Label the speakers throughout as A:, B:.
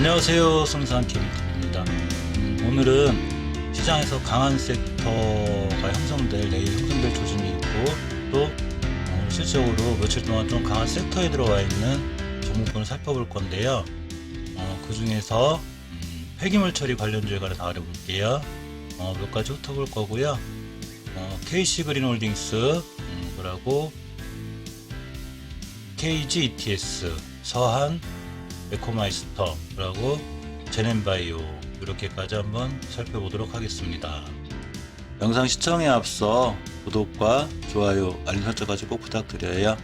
A: 안녕하세요. 성산 케미입니다. 오늘은 시장에서 강한 섹터가 형성될, 내일 형성될 조짐이 있고, 또 실질적으로 며칠 동안 좀 강한 섹터에 들어와 있는 종목군을 살펴볼 건데요. 그 중에서 폐기물 처리 관련주에 관해 다뤄볼게요. 몇 가지 훑어볼 거고요. KC그린홀딩스, 그리고 KGETS, 서한 에코마이스터라고 제넨바이오, 이렇게까지 한번 살펴보도록 하겠습니다. 영상 시청에 앞서 구독과 좋아요, 알림 설정까지 꼭 부탁드려요.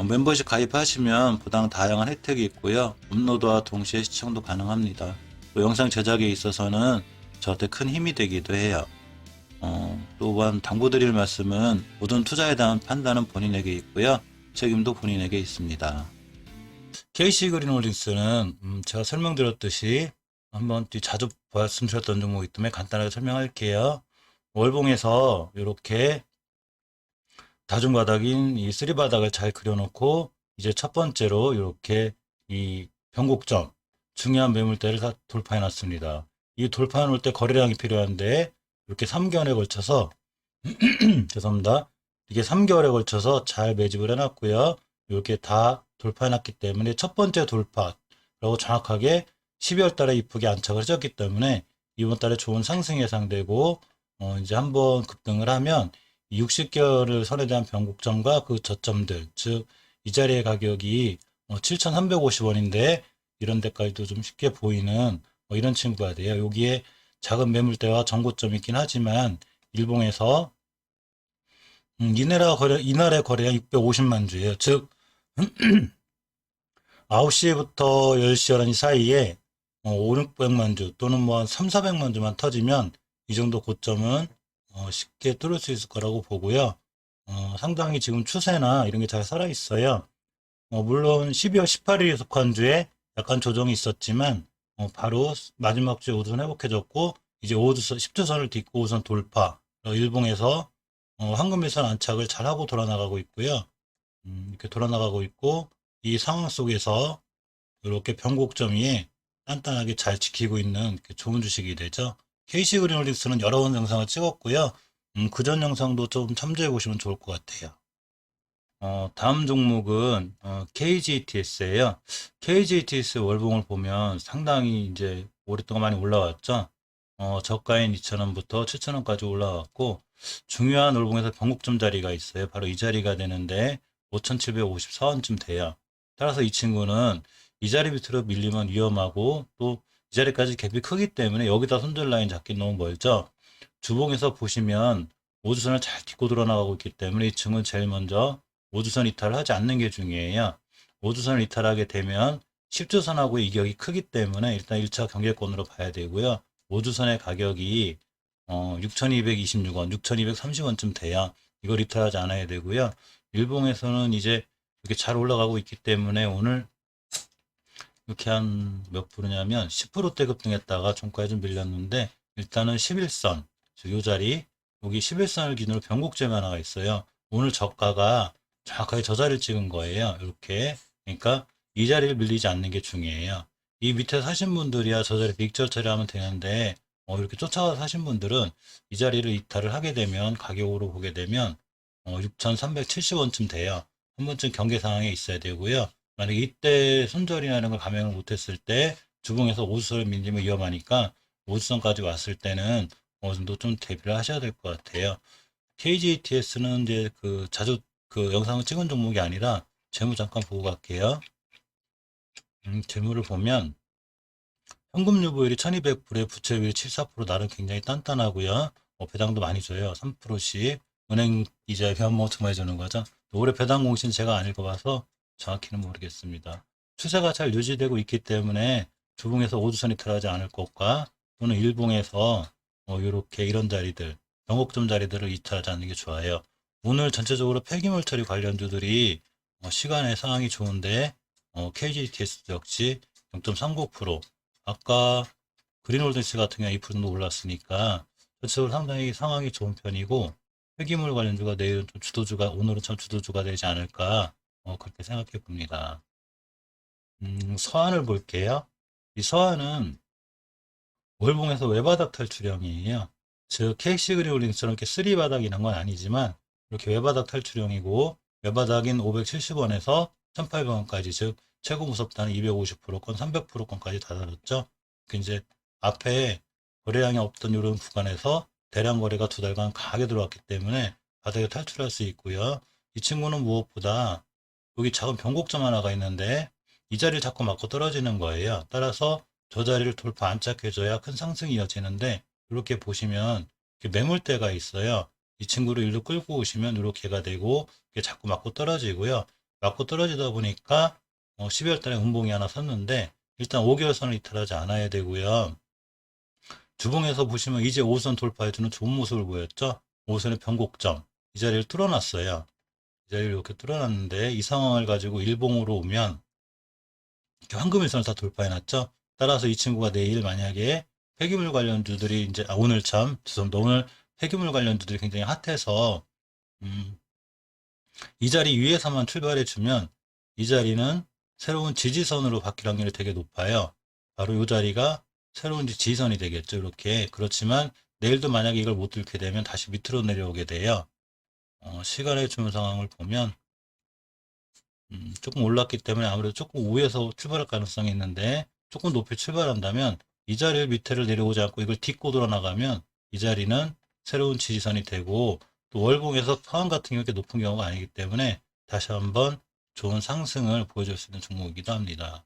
A: 멤버십 가입하시면 보다 다양한 혜택이 있고요. 업로드와 동시에 시청도 가능합니다. 또 영상 제작에 있어서는 저한테 큰 힘이 되기도 해요. 또한 당부드릴 말씀은 모든 투자에 대한 판단은 본인에게 있고요. 책임도 본인에게 있습니다. KC그린홀딩스는 제가 설명드렸듯이 한번 자주 말씀드렸던 종목이기 때문에 간단하게 설명할게요. 월봉에서 이렇게 다중바닥인 이 쓰리바닥을 잘 그려놓고, 이제 첫 번째로 이렇게 이 변곡점, 중요한 매물대를 다 돌파해 놨습니다. 이 돌파해 놓을 때 거래량이 필요한데, 이렇게 3개월에 걸쳐서 죄송합니다. 이게 3개월에 걸쳐서 잘 매집을 해놨고요. 이렇게 다 돌파해놨기 때문에 첫 번째 돌파라고 정확하게 12월 달에 이쁘게 안착을 해줬기 때문에 이번 달에 좋은 상승이 예상되고, 이제 한번 급등을 하면 60개월을 선에 대한 변곡점과 그 저점들, 즉 이 자리의 가격이 7,350원인데 이런 데까지도 좀 쉽게 보이는 이런 친구가 돼요. 여기에 작은 매물대와 전고점이 있긴 하지만 일봉에서 이날의 거래량 650만 주예요. 즉 9시부터 10시 11시 사이에 5, 600만 주 또는 뭐 한 3, 400만 주만 터지면 이 정도 고점은 쉽게 뚫을 수 있을 거라고 보고요. 상당히 지금 추세나 이런 게 잘 살아 있어요. 물론 12월 18일에 속한 주에 약간 조정이 있었지만 바로 마지막 주에 우선 회복해졌고, 이제 5주선, 10주선을 딛고 우선 돌파, 일봉에서 황금일선 안착을 잘하고 돌아나가고 있고요. 이렇게 돌아나가고 있고, 이 상황 속에서 이렇게 변곡점 위에 단단하게 잘 지키고 있는 좋은 주식이 되죠. KC그린홀딩스는 여러 번 영상을 찍었고요. 그전 영상도 좀 참조해 보시면 좋을 것 같아요. 다음 종목은 KGETS예요. KGETS 월봉을 보면 상당히 이제 오랫동안 많이 올라왔죠. 저가인 2,000원부터 7,000원까지 올라왔고, 중요한 월봉에서 변곡점 자리가 있어요. 바로 이 자리가 되는데 5,754원쯤 돼요. 따라서 이 친구는 이 자리 밑으로 밀리면 위험하고, 또 이 자리까지 갭이 크기 때문에 여기다 손절 라인 잡기 너무 멀죠. 주봉에서 보시면 5주선을 잘 딛고 돌아나가고 있기 때문에 이 친구는 제일 먼저 5주선 이탈을 하지 않는 게 중요해요. 5주선을 이탈하게 되면 10주선하고 이격이 크기 때문에 일단 1차 경계권으로 봐야 되고요. 5주선의 가격이 6,226원, 6,230원쯤 돼야 이걸 이탈하지 않아야 되고요. 일봉에서는 이제 이렇게 잘 올라가고 있기 때문에 오늘 이렇게 한 몇 프로냐면 10%대 급등했다가 종가에 좀 밀렸는데, 일단은 11선, 즉 요 자리, 여기 11선을 기준으로 변곡점이 하나가 있어요. 오늘 저가가 정확하게 저 자리를 찍은 거예요. 이렇게. 그러니까 이 자리를 밀리지 않는 게 중요해요. 이 밑에 사신 분들이야 저 자리 빅절 처리하면 되는데, 이렇게 쫓아가서 사신 분들은 이 자리를 이탈을 하게 되면, 가격으로 보게 되면 6,370원쯤 돼요. 한 번쯤 경계 상황에 있어야 되고요. 만약에 이때 손절이나 이런 걸 감행을 못했을 때 주봉에서 5주선을 밀리면 위험하니까 5주선까지 왔을 때는 어느 정도 좀 대비를 하셔야 될 것 같아요. KGTS는 이제 자주 영상을 찍은 종목이 아니라 재무 잠깐 보고 갈게요. 재무를 보면 현금 유보율이 1200불에 부채율이 74%, 나름 굉장히 단단하고요. 배당도 많이 줘요. 3%씩. 은행 이자에 비하면 엄청 많이 주는 거죠. 올해 배당 공시는 제가 안 읽어봐서 정확히는 모르겠습니다. 추세가 잘 유지되고 있기 때문에 주봉에서 5주선 이탈하지 않을 것과, 또는 일봉에서 이렇게 이런 자리들, 변곡점 자리들을 이탈하지 않는 게 좋아요. 오늘 전체적으로 폐기물 처리 관련주들이 시간의 상황이 좋은데, KGTS 역시 0.39%, 아까 그린홀딩스 같은 경우 2% 정도 올랐으니까 전체적으로 상당히 상황이 좋은 편이고, 폐기물 관련주가 내일은 좀 주도주가, 오늘은 참 주도주가 되지 않을까, 그렇게 생각해 봅니다. 서한을 볼게요. 이 서한은 월봉에서 외바닥 탈출형이에요. 즉 KC 그린홀딩스처럼 이렇게 3바닥 이런 건 아니지만 이렇게 외바닥 탈출형이고 외바닥인 570원에서 1800원까지 즉 최고 무섭다는 250%권, 300%권까지 다 다뤘죠. 이제 앞에 거래량이 없던 이런 구간에서 대량 거래가 두 달간 강하게 들어왔기 때문에 바닥에 탈출할 수 있고요. 이 친구는 무엇보다 여기 작은 변곡점 하나가 있는데 이 자리를 자꾸 맞고 떨어지는 거예요. 따라서 저 자리를 돌파 안착해줘야 큰 상승이 이어지는데 이렇게 보시면 매물대가 있어요. 이 친구를 일로 끌고 오시면 이렇게가 되고 이게 자꾸 맞고 떨어지고요. 맞고 떨어지다 보니까 12월 달에 음봉이 하나 섰는데 일단 5개월 선을 이탈하지 않아야 되고요. 주봉에서 보시면 이제 5선 돌파해주는 좋은 모습을 보였죠. 5선의 변곡점 이 자리를 뚫어놨어요. 이 자리를 이렇게 뚫어놨는데 이 상황을 가지고 일봉으로 오면 이렇게 황금일선을 다 돌파해놨죠. 따라서 이 친구가 내일 만약에 폐기물 관련주들이 이제 오늘 죄송합니다. 오늘 폐기물 관련주들이 굉장히 핫해서 이 자리 위에서만 출발해주면 이 자리는 새로운 지지선으로 바뀔 확률이 되게 높아요. 바로 이 자리가 새로운 지지선이 되겠죠. 이렇게. 그렇지만 내일도 만약에 이걸 못 들게 되면 다시 밑으로 내려오게 돼요. 시간의 주문 상황을 보면 조금 올랐기 때문에 아무래도 조금 위에서 출발할 가능성이 있는데 조금 높이 출발한다면 이 자리를 밑에를 내려오지 않고 이걸 딛고 돌아나가면 이 자리는 새로운 지지선이 되고 또 월봉에서 파원 같은 경우에 높은 경우가 아니기 때문에 다시 한번 좋은 상승을 보여줄 수 있는 종목이기도 합니다.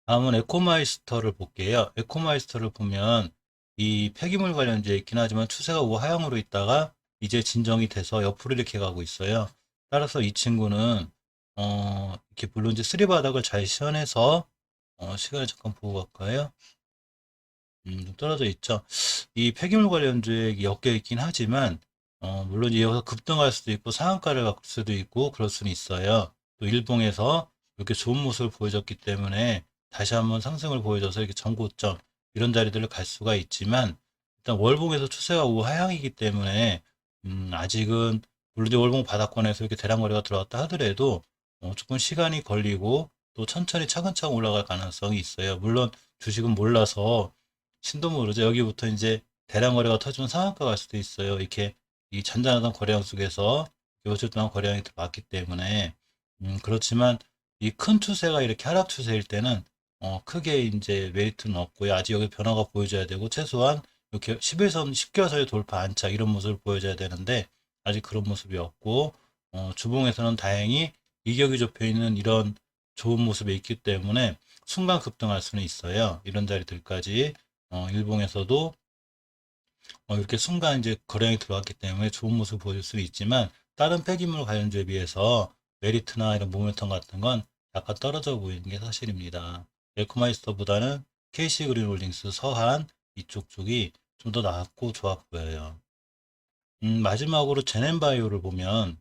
A: 다음은 에코마이스터를 볼게요. 에코마이스터를 보면 이 폐기물 관련주에 있긴 하지만 추세가 우하향으로 있다가 이제 진정이 돼서 옆으로 이렇게 가고 있어요. 따라서 이 친구는 이렇게 물론 이제 쓰리바닥을 잘 시연해서 시간을 잠깐 보고 갈까요? 좀 떨어져 있죠. 이 폐기물 관련주에 엮여 있긴 하지만 물론 여기서 급등할 수도 있고 상한가를 갈 수도 있고 그럴 수는 있어요. 또 일봉에서 이렇게 좋은 모습을 보여줬기 때문에 다시 한번 상승을 보여줘서 이렇게 전고점 이런 자리들을 갈 수가 있지만 일단 월봉에서 추세가 우하향이기 때문에 아직은 물론 이제 월봉 바닥권에서 이렇게 대량 거래가 들어왔다 하더라도 조금 시간이 걸리고 또 천천히 차근차근 올라갈 가능성이 있어요. 물론 주식은 몰라서 신도 모르죠. 여기부터 이제 대량 거래가 터지면 상한가 갈 수도 있어요. 이렇게 이 잔잔하던 거래량 속에서 며칠 동안 거래량이 들어왔기 때문에 그렇지만 이 큰 추세가 이렇게 하락 추세일 때는 크게 이제 메리트는 없고요. 아직 여기 변화가 보여줘야 되고 최소한 이렇게 11선 10개월선의 돌파 안착 이런 모습을 보여줘야 되는데 아직 그런 모습이 없고 주봉에서는 다행히 이격이 좁혀 있는 이런 좋은 모습이 있기 때문에 순간 급등할 수는 있어요. 이런 자리들까지 일봉에서도 이렇게 순간 이제 거래량이 들어왔기 때문에 좋은 모습을 보여줄 수 있지만 다른 폐기물 관련주에 비해서 메리트나 이런 모멘텀 같은 건 약간 떨어져 보이는 게 사실입니다. 에코마이스터보다는 KC 그린홀딩스, 서한 이쪽 쪽이 좀 더 나았고 좋아 보여요. 마지막으로 제넨바이오를 보면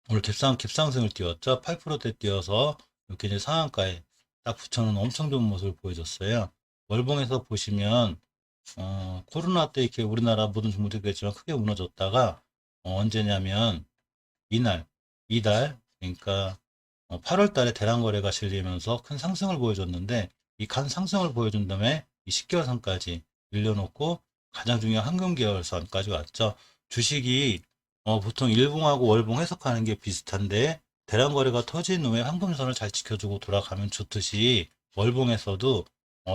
A: 오늘 갭상승을 띄웠죠. 8%대 띄어서 이렇게 이제 상한가에 딱 붙여놓은 엄청 좋은 모습을 보여줬어요. 월봉에서 보시면 코로나 때 이렇게 우리나라 모든 종목들이 그랬지만 크게 무너졌다가 언제냐면 이달 그러니까 8월 달에 대량 거래가 실리면서 큰 상승을 보여줬는데 이 큰 상승을 보여준 다음에 이 10개월 선까지 밀려놓고 가장 중요한 황금 계열선까지 왔죠. 주식이 보통 일봉하고 월봉 해석하는 게 비슷한데 대량 거래가 터진 후에 황금선을 잘 지켜주고 돌아가면 좋듯이 월봉에서도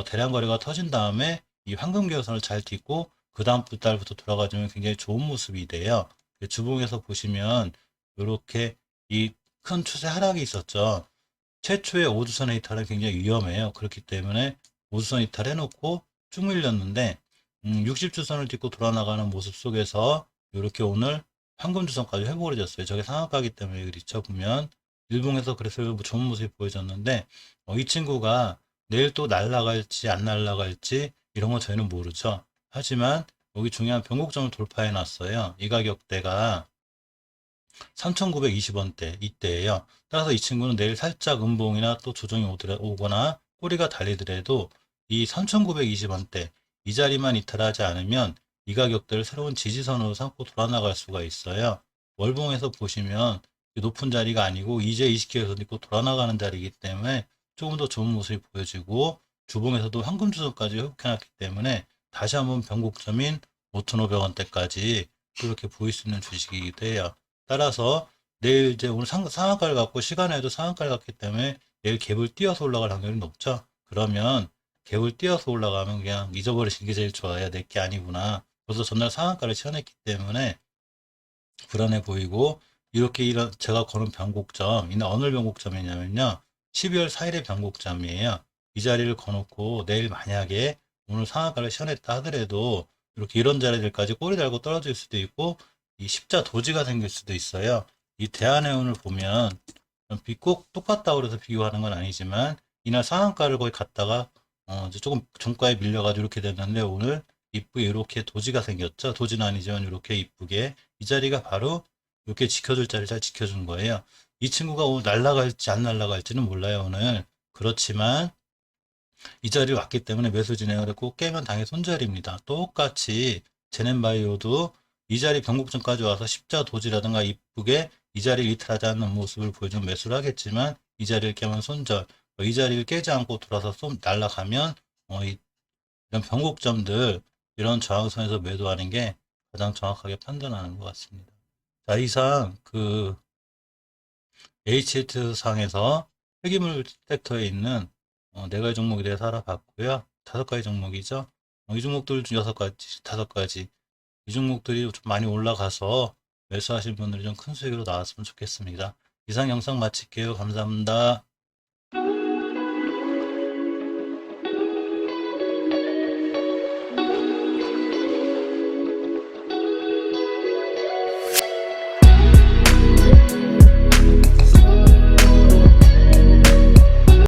A: 대량 거래가 터진 다음에 이 황금 계열선을 잘 딛고 그 다음 달부터 돌아가주면 굉장히 좋은 모습이 돼요. 주봉에서 보시면 이렇게 이 큰 추세 하락이 있었죠. 최초의 5주선 이탈은 굉장히 위험해요. 그렇기 때문에 5주선 이탈 해놓고 쭉 밀렸는데 60주선을 딛고 돌아나가는 모습 속에서 이렇게 오늘 황금주선까지 회복을 해줬어요. 저게 상한가기 때문에 그렇죠. 보면 일봉에서 그래서 좋은 모습이 보여졌는데 이 친구가 내일 또 날아갈지 안 날아갈지 이런 거 저희는 모르죠. 하지만 여기 중요한 변곡점을 돌파해 놨어요. 이 가격대가 3,920원대 이때예요. 따라서 이 친구는 내일 살짝 음봉이나 또 조정이 오거나 꼬리가 달리더라도 이 3,920원대 이 자리만 이탈하지 않으면 이 가격대를 새로운 지지선으로 삼고 돌아나갈 수가 있어요. 월봉에서 보시면 높은 자리가 아니고 이제 20개에서 있고 돌아나가는 자리이기 때문에 조금 더 좋은 모습이 보여지고 주봉에서도 황금 조정까지 회복해놨기 때문에 다시 한번 변곡점인 5,500원대까지 그렇게 보일 수 있는 주식이기도 해요. 따라서 내일 이제 오늘 상한가를 갖고 시간에도 상한가를 갖기 때문에 내일 갭을 띄어서 올라갈 확률이 높죠. 그러면 갭을 띄어서 올라가면 그냥 잊어버리시는 게 제일 좋아요. 내 게 아니구나. 벌써 전날 상한가를 치어냈기 때문에 불안해 보이고, 이렇게 이런 제가 거는 변곡점, 이날 어느 변곡점이냐면요, 12월 4일의 변곡점이에요. 이 자리를 거놓고 내일 만약에 오늘 상한가를 시현했다 하더라도 이렇게 이런 자리들까지 꼬리 달고 떨어질 수도 있고, 이 십자 도지가 생길 수도 있어요. 이 대한해운을 보면 꼭 똑같다고 그래서 비교하는 건 아니지만, 이날 상한가를 거의 갔다가 이제 조금 종가에 밀려가지고 이렇게 됐는데, 오늘 이쁘게 이렇게 도지가 생겼죠. 도지는 아니지만 이렇게 이쁘게 이 자리가 바로 이렇게 지켜줄 자리를 잘 지켜준 거예요. 이 친구가 오늘 날아갈지 안 날아갈지는 몰라요, 오늘. 그렇지만 이 자리에 왔기 때문에 매수 진행을 했고, 깨면 당연히 손절입니다. 똑같이 제넨바이오도 이 자리 변곡점까지 와서 십자 도지라든가 이쁘게 이 자리를 이탈하지 않는 모습을 보여주면 매수를 하겠지만, 이 자리를 깨면 손절, 이 자리를 깨지 않고 돌아서 좀 날아가면 이런 변곡점들, 이런 저항선에서 매도하는 게 가장 정확하게 판단하는 것 같습니다. 자, 이상 그 HH 상에서 폐기물 섹터에 있는 4가지 종목에 대해서 알아봤고요. 5가지 종목이죠. 이 종목들 중 6가지, 5가지. 이 종목들이 좀 많이 올라가서 매수하신 분들이 좀 큰 수익으로 나왔으면 좋겠습니다. 이상 영상 마칠게요. 감사합니다.